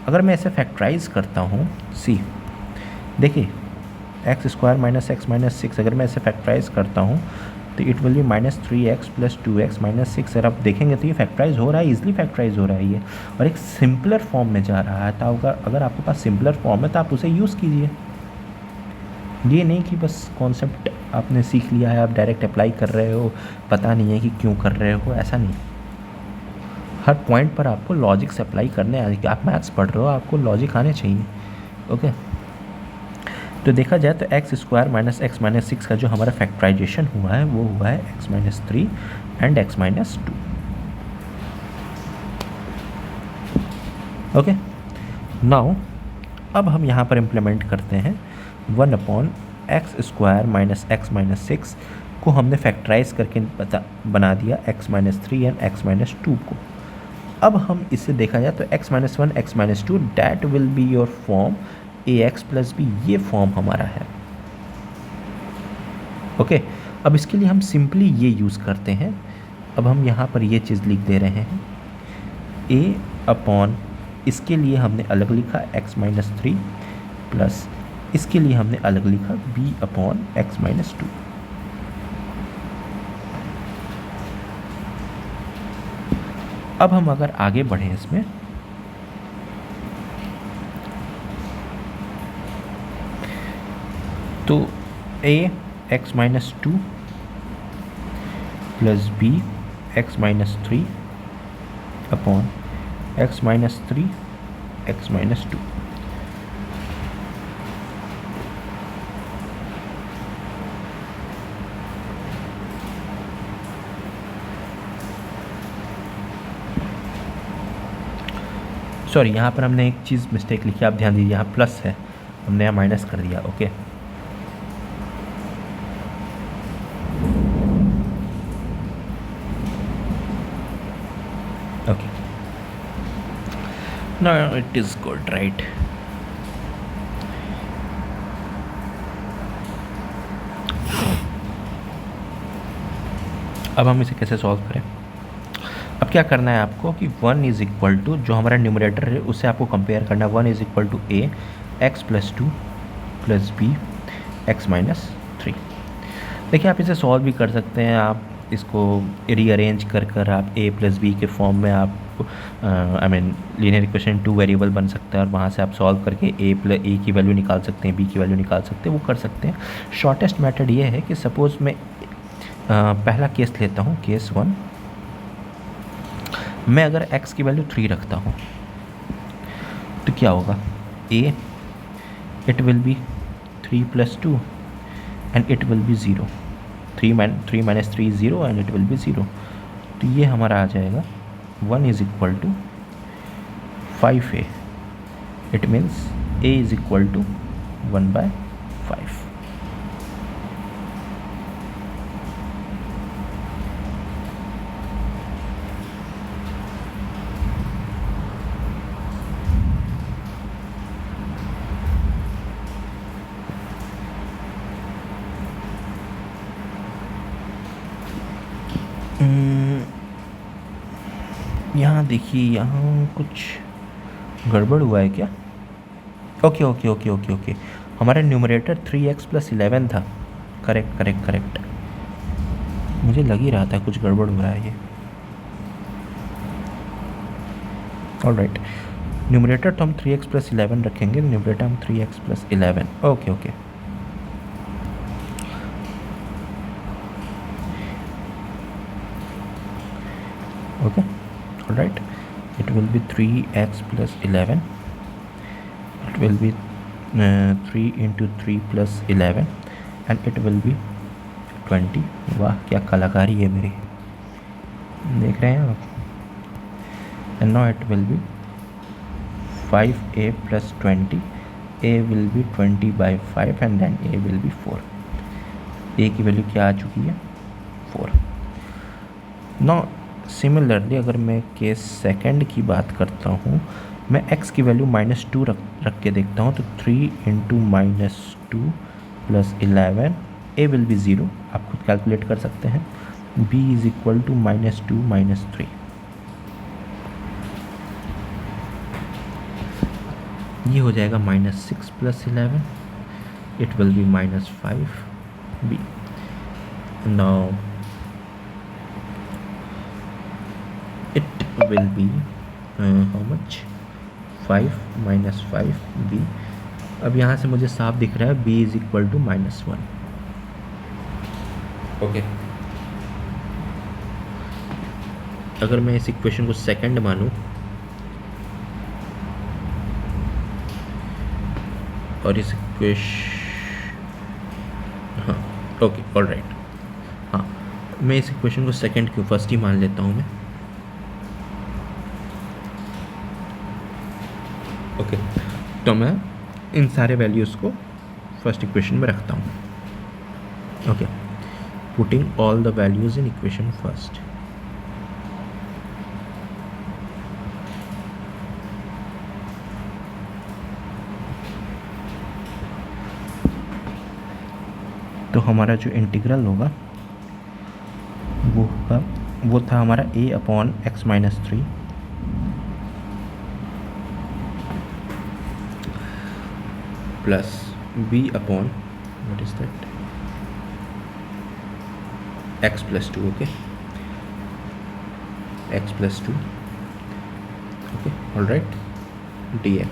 अगर मैं इसे फैक्टराइज करता हूँ, सी देखिए, x square minus x minus six, अगर मैं इसे फैक्टराइज करता हूँ तो it will be minus 3x plus 2x minus 6। अगर आप देखेंगे तो ये फैक्टराइज हो रहा है, इजीली फैक्टराइज हो रहा है ये, और एक सिंपलर फॉर्म में जा रहा है। तो अगर आपके पास सिंपलर फॉर्म है तो आप उसे यूज़ कीजिए। ये नहीं कि बस कॉन्सेप्ट आपने सीख लिया है, आप डायरेक्ट अप्लाई कर रहे हो, पता नहीं है कि क्यों कर रहे हो, ऐसा नहीं। हर पॉइंट पर आपको लॉजिक्स अप्लाई करने आए। आप मैथ्स पढ़ रहे हो, आपको लॉजिक आने चाहिए। ओके, तो देखा जाए तो x square minus x minus six का जो हमारा फैक्टराइजेशन हुआ है वो हुआ है x minus 3 and x minus 2। Okay, now अब हम यहाँ पर इम्प्लीमेंट करते हैं 1 upon x square minus x minus six को हमने फैक्टराइज करके बना दिया x minus 3 and x minus 2 को। अब हम इसे देखा जाए तो x minus 1 x minus 2 that will be your form a x plus b, ये फॉर्म हमारा है। ओके, अब इसके लिए हम सिंपली ये यूज़ करते हैं। अब हम यहाँ पर ये चीज़ लिख दे रहे हैं ए अपॉन, इसके लिए हमने अलग लिखा एक्स माइनस 3 प्लस इसके लिए हमने अलग लिखा बी अपॉन एक्स माइनस 2। अब हम अगर आगे बढ़ें इसमें, तो a x minus 2 plus b x minus 3 upon x minus 3 x minus 2। Sorry, यहाँ पर हमने एक चीज़ मिस्टेक लिखी, आप ध्यान दीजिए, यहाँ प्लस है, हमने यहाँ माइनस कर दिया। Okay, okay, now it is good, right. अब हम इसे कैसे सॉल्व करें? अब क्या करना है आपको कि 1 इज़ इक्वल टू, जो हमारा न्यूमरेटर है उससे आपको कंपेयर करना है। 1 is equal to a x plus 2 plus b x minus 3। देखिए, आप इसे सॉल्व भी कर सकते हैं, आप इसको रीअरेंज कर आप ए प्लस बी के फॉर्म में आप लीनियर इक्वेशन 2 वेरिएबल बन सकता है और वहाँ से आप सॉल्व करके ए की वैल्यू निकाल सकते हैं, बी की वैल्यू निकाल सकते हैं, वो कर सकते हैं। शॉर्टेस्ट मेथड ये है कि सपोज़ मैं पहला केस लेता हूँ, केस 1। मैं अगर x की वैल्यू 3 रखता हूँ तो क्या होगा? a it will be 3 plus 2 and it will be 0। 3 minus 3 0 and it will be 0। तो ये हमारा आ जाएगा 1 is equal to 5a। It means a is equal to 1/5। यहाँ देखिए, यहाँ कुछ गड़बड़ हुआ है क्या? Okay okay okay okay okay, हमारा न्यूमरेटर 3x प्लस 11 था। करेक्ट। मुझे लग ही रहा था कुछ गड़बड़ हो रहा है ये। ऑलराइट, न्यूमरेटर तो हम 3x प्लस 11 रखेंगे, न्यूमरेटर हम 3x plus 11। Okay okay, okay, all right, it will be 3x plus 11. It will be 3 into 3 plus 11 and it will be 20। वाह क्या कलाकारी है मेरी, देख रहे हैं आप। And now it will be 5a plus 20, a will be 20/5 and then a will be 4। a की वैल्यू क्या आ चुकी है 4। नाउ सिमिलरली अगर मैं केस सेकंड की बात करता हूँ, मैं x की वैल्यू -2 रख के देखता हूँ, तो 3 × -2 + 11, a विल बी 0। आप खुद कैलकुलेट कर सकते हैं। b is equal to -2 - 3। ये हो जाएगा -6 + 11, it will be -5b। Now it will be how much 5 - 5b। अब यहाँ से मुझे साफ दिख रहा है b is equal to -1। Okay, अगर मैं इस इक्वेशन को सेकंड मानूं और इस हाँ ओके ऑल राइट, हाँ मैं इस इक्वेशन को सेकंड क्यों फर्स्ट ही मान लेता हूँ मैं। ओके, तो मैं इन सारे वैल्यूज़ को फर्स्ट इक्वेशन में रखता हूँ। Okay, putting all the values in equation first. तो हमारा जो इंटीग्रल होगा वो था हमारा a/x - 3 plus b/, what is that, x + 2। Okay, x + 2, okay all right, dx।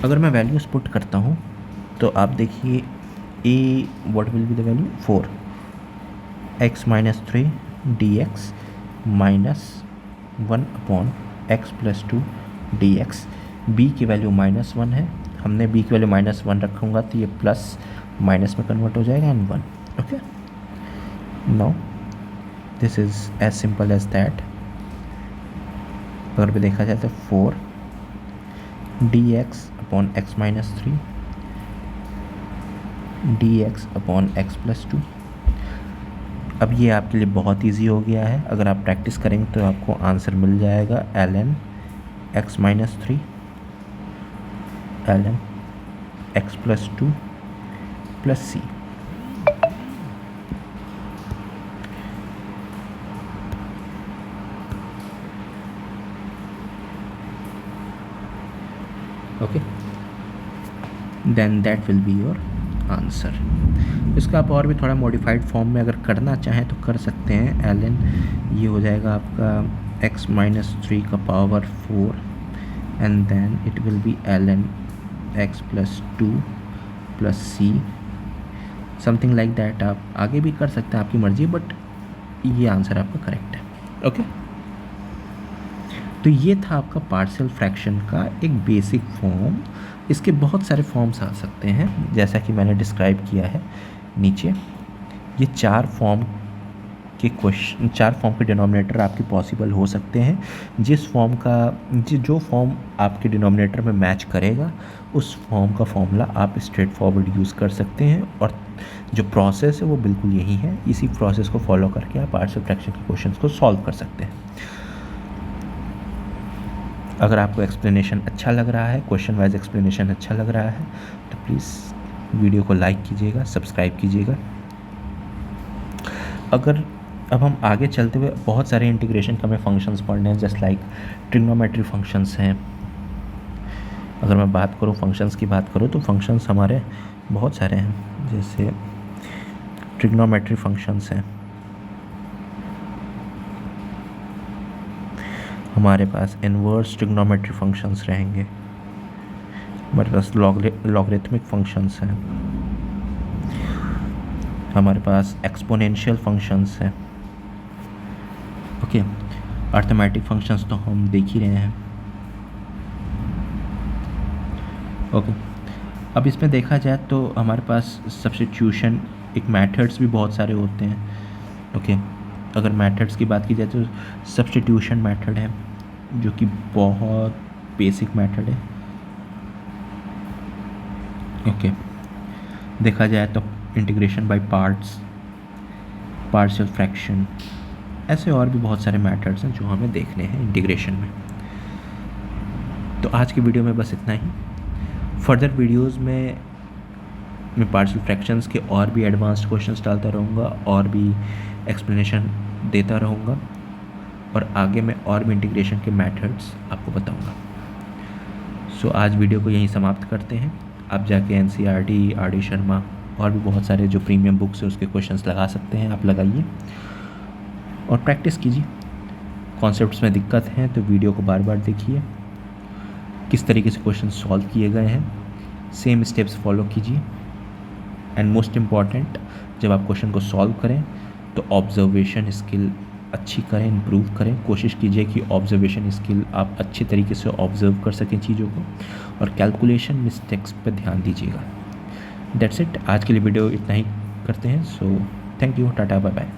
अगर मैं वैल्यूज पुट करता हूँ तो आप देखिए a what will be the value 4, x - 3 dx -1/x + 2 dx। b की वैल्यू -1 है, हमने b की वैल्यू -1 रखूँगा तो ये प्लस माइनस में कन्वर्ट हो जाएगा and 1। Okay, now this is as simple as that. अगर भी देखा जाए तो 4 dx/x - 3 dx/x + 2। अब ये आपके लिए बहुत इजी हो गया है। अगर आप प्रैक्टिस करेंगे तो आपको आंसर मिल जाएगा ln x - 3 ln x + 2 + c। Okay, then that will be your answer. इसका आप और भी थोड़ा मॉडिफाइड फॉर्म में अगर करना चाहें तो कर सकते हैं। ln ये हो जाएगा आपका x - 3 का power 4 and then it will be ln x + 2 + c, something like that. आप आगे भी कर सकते हैं, आपकी मर्जी, बट ये आंसर आपका करेक्ट है। ओके, तो ये था आपका पार्शियल फ्रैक्शन का एक बेसिक फॉर्म। इसके बहुत सारे फॉर्म्स आ सकते हैं जैसा कि मैंने डिस्क्राइब किया है नीचे। ये 4 फॉर्म के डिनोमिनेटर आपके पॉसिबल हो सकते हैं। जो फॉर्म आपके डिनोमिनेटर में मैच करेगा उस फॉर्म का फॉर्मूला आप स्ट्रेट फॉरवर्ड यूज़ कर सकते हैं, और जो प्रोसेस है वो बिल्कुल यही है। इसी प्रोसेस को फॉलो करके आप पार्शियल फ्रैक्शन के क्वेश्चंस को सॉल्व कर सकते हैं। अगर आपको एक्सप्लेनेशन अच्छा लग रहा है, क्वेश्चन वाइज एक्सप्लेनेशन अच्छा लग रहा है, तो प्लीज़ वीडियो को लाइक कीजिएगा, सब्सक्राइब कीजिएगा। अगर अब हम आगे चलते हुए बहुत सारे इंटीग्रेशन के हमें फंक्शंस पढ़ने हैं, जस्ट लाइक ट्रिग्नोमेट्री फंक्शंस हैं। अगर मैं बात करूँ फंक्शंस की बात करूँ तो फंक्शंस हमारे बहुत सारे हैं, जैसे ट्रिग्नोमेट्री फंक्शंस हैं, हमारे पास इन्वर्स ट्रिग्नोमेट्री फंक्शंस रहेंगे, हमारे पास लॉगरिथमिक फंक्शंस हैं, हमारे पास एक्सपोनेंशियल फंक्शंस हैं। ओके, अर्थमेटिक फंक्शंस तो हम देख ही रहे हैं। ओके, अब इसमें देखा जाए तो हमारे पास सब्स्टिट्यूशन एक मेथड्स भी बहुत सारे होते हैं। ओके, अगर मेथड्स की बात की जाए तो सब्स्टिट्यूशन मेथड है जो कि बहुत बेसिक मेथड है। ओके, देखा जाए तो integration by parts, partial fraction, ऐसे और भी बहुत सारे मेथड्स हैं जो हमें देखने हैं इंटीग्रेशन में। तो आज की वीडियो में बस इतना ही। फर्दर वीडियोस में मैं पार्शियल फ्रैक्शंस के और भी एडवांस्ड क्वेश्चंस डालता रहूँगा और भी एक्सप्लेनेशन देता रहूँगा, और आगे मैं और भी इंटीग्रेशन के मेथड्स आपको बताऊँगा। सो आज वीडियो को यहीं समाप्त करते हैं। आप जाके NCERT, RD शर्मा और भी बहुत सारे जो प्रीमियम बुक्स है उसके क्वेश्चंस लगा सकते हैं, आप लगाइए और प्रैक्टिस कीजिए। कॉन्सेप्ट्स में दिक्कत है तो वीडियो को बार बार देखिए, किस तरीके से क्वेश्चन सॉल्व किए गए हैं, सेम स्टेप्स फॉलो कीजिए। एंड मोस्ट इम्पॉर्टेंट, जब आप क्वेश्चन को सॉल्व करें तो ऑब्जर्वेशन स्किल अच्छी करें, इम्प्रूव करें। कोशिश कीजिए कि ऑब्जर्वेशन स्किल आप अच्छे तरीके से ऑब्जर्व कर सकें चीज़ों को, और कैलकुलेशन मिस्टेक्स पर ध्यान दीजिएगा। दैट्स इट, आज के लिए वीडियो इतना ही करते हैं। So thank you, tata, bye bye.